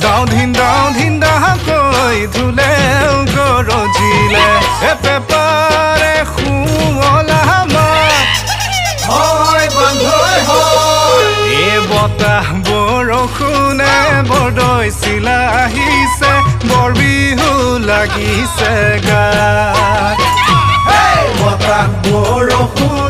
দাও ধিন দাকৈ ধুলেও গৰজিলে পেপাৰে শুৱলা মাত হয় বন্ধু হয় এই বতাহ বৰষুণে বৰদৈ চিলা আহিছে বৰ বিহু লাগিছে গাত বতাহ বৰষুণ